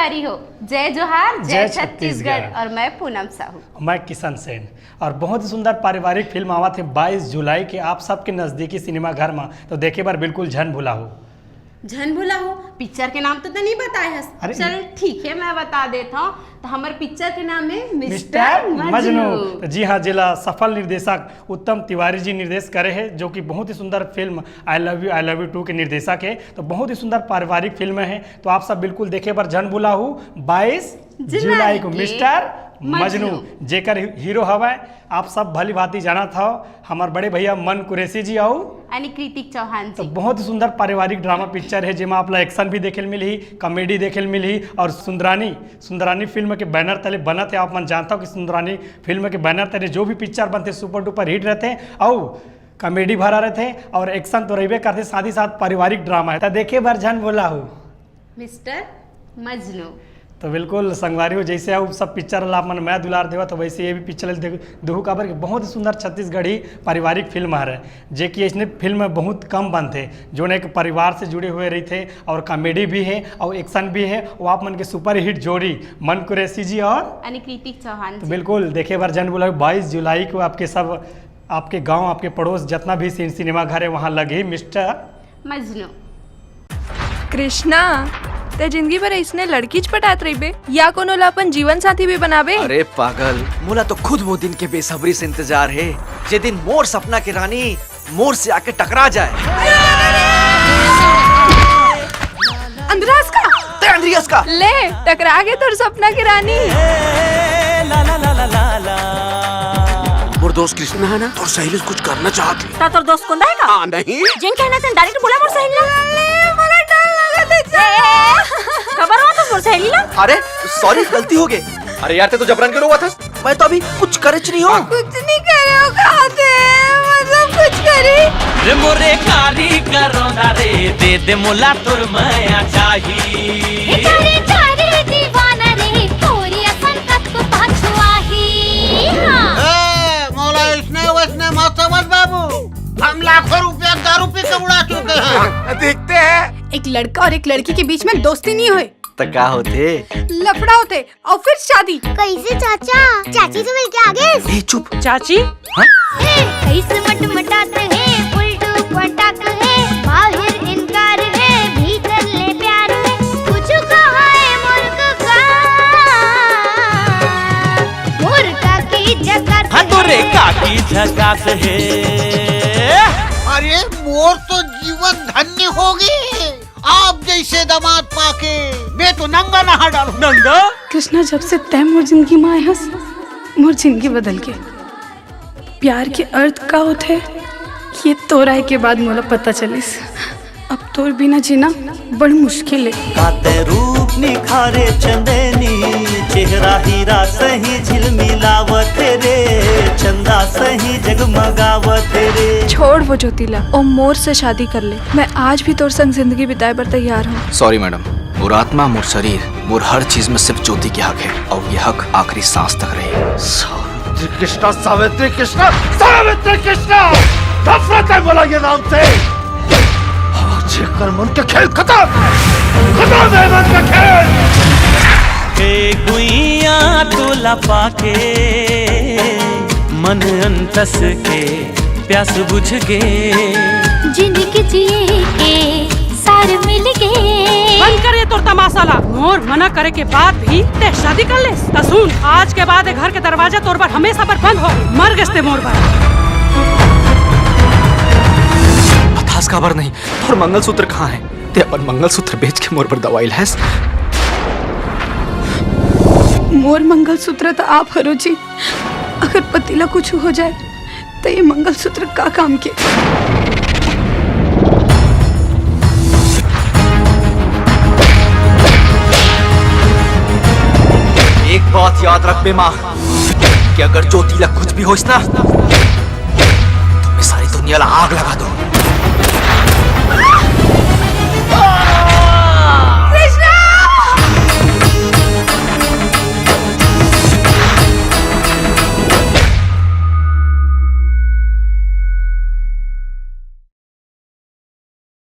तिवारी हो। जय जोहार, जय जय छत्तीसगढ़। और मैं पूनम साहू। मैं किशन सेन। और बहुत ही सुंदर पारिवारिक फिल्म आवा थे 22 जुलाई के आप सबके नज़दीकी सिनेमा घर में, तो देखे बार बिल्कुल झन भुला हो। झन भुला हो पिक्चर के नाम तो नहीं बताए है। अरे चल ठीक है, मैं बता देता हूँ। तो हमारे पिक्चर के नाम है मिस्टर मजनू। तो जी हाँ, जिला सफल निर्देशक उत्तम तिवारी जी निर्देश करे हैं, जो कि बहुत ही सुंदर फिल्म आई लव यू 2 के निर्देशक है। तो बहुत ही सुंदर पारिवारिक फिल्म है, तो आप सब बिल्कुल देखे बार झन भुला हो। 22 जुलाई को मिस्टर मजनू जेकर हीरो हवा आप सब भली भांति जाना था, हमारे बड़े भैया मन कुरैशी जी आओ यानी कृतिक चौहान जी। तो बहुत ही सुंदर पारिवारिक ड्रामा पिक्चर है, जिसमें आप एक्शन भी देखे मिली, कॉमेडी देखे मिली। और सुंदरानी फिल्म के बैनर तले बना थे। आप मन जानता हो कि सुंदरानी फिल्म के बैनर तले जो भी पिक्चर बनते सुपर डुपर हिट रहते हैं और कॉमेडी भरा रहते हैं और एक्शन तो रहबे करते, साथ ही साथ पारिवारिक ड्रामा है। तो देखे बार झन बोला हो मिस्टर मजनू। तो बिल्कुल संगवारी हो, जैसे आप सब पिक्चर आप मन मैं दुलार देवा, तो वैसे ये भी पिक्चर देहू काबर कि बहुत ही सुंदर छत्तीसगढ़ी पारिवारिक फिल्म है, जे कि इसने फिल्म बहुत कम बनते जो एक परिवार से जुड़े हुए रही थे और कॉमेडी भी है और एक्शन भी है। वो आप मन के सुपर हिट जोड़ी मन कुरैशी जी और कृतिक चौहान। तो बिल्कुल देखे बार जन बोला 22 जुलाई को आपके गाँव आपके पड़ोस जितना भी सिनेमा घर है वहाँ लगे मिस्टर मजनू। कृष्णा ते जिंदगी भर इसने लड़की च पटात रही बे या कोनो ला अपन जीवन साथी भी बनाबे। अरे पागल, मोला तो खुद वो दिन के बेसब्री से इंतजार है, जे दिन मोर सपना के रानी मोर से आके टकरा जाए। अंद्रास का ते अंद्रियास का ले टकरा गए तोर सपना की रानी। मोर दोस्त कृष्णा है ना, तोर सहेली से कुछ करना चाहती है। तोर दोस्त कौन है का? हाँ नहीं जिन कहना तन डायरेक्ट बोला मोर सहेली खबर हो तो मोर सहेली ला। अरे सॉरी, गलती हो गई। अरे यार ते तो जबरन क्यों हुआ था? मैं तो अभी कुछ करच नहीं हूँ। कुछ नहीं करे हो खाते मतलब कुछ करी रे मोरे कारी करो ना रे, दे दे मोला तुर माया चाही। चारे चारे दीवाना रे, थोड़ी असन कत को पाछुआही। मौला इसने वैसने मत समझ बाबू, हम लाखों रुपया दारू पी के उड़ा चुके हैं। देखते हैं एक लड़का और एक लड़की के बीच में दोस्ती नहीं हुई तो क्या होते? लफड़ा होते और फिर शादी। कैसे चाचा? चाची से मिलके आ गए? चुप चाची कैसे मटमटाते हैं, उल्टू पटाक है, बाहर इनकार है, भीतर ले प्यार है, कुछ कहा है मुर्गा की जगह हाँ तोरे काकी झकास है। अरे मोर तो जीवन धन्य होगी आप जैसे दामाद पाके। मैं तो नंगा नहा डालू। नंगा कृष्णा, जब से तय मोर जिंदगी में आया मोर जिंदगी बदल के प्यार के अर्थ का होते ये तोर आए के बाद मोला पता चलिस। अब तोर बिना जीना बड़ी मुश्किल है। काते रूप निखारे चंदनी, चेहरा हीरा सही झिलमिलावत रे, चंदा सही जगमगावत रे। छोड़ वो ज्योतिला और मोर से शादी कर ले। मैं आज भी तोर संग जिंदगी बिताए पर तैयार हूँ। सॉरी मैडम, मोर आत्मा मोर शरीर मोर हर चीज में सिर्फ ज्योति के हक है और ये हक आखिरी सांस तक रहे। सावित्री कृष्णा, सावित्री कृष्णा, सावित्री कृष्णा, नफरत है बोला ये नाम से। जेकर मन के खेल खत्म है मन का खेल। के गुइया तोला पाके मन अंतस के प्यास बुझ गे। जिंदगी जिए के सार मिल गए। बंद करे तोर तमाशा ला। मोर मना करे के बाद भी ते शादी कर ले। ता सुन, आज के बाद घर के दरवाजा तोर पर हमेशा पर बंद हो। मर गए मोर पर। खास खबर नहीं, और मंगलसूत्र कहाँ है? ते अपन मंगलसूत्र बेच के मोर पर दवाई लैस। मोर मंगलसूत्र तो आप हरो जी, अगर पतिला कुछ हो जाए तो ये मंगलसूत्र का काम के। एक बात याद रख बे माँ, कि अगर ज्योतिला कुछ भी होइस ना तो मैं सारी दुनिया ला आग लगा दूं।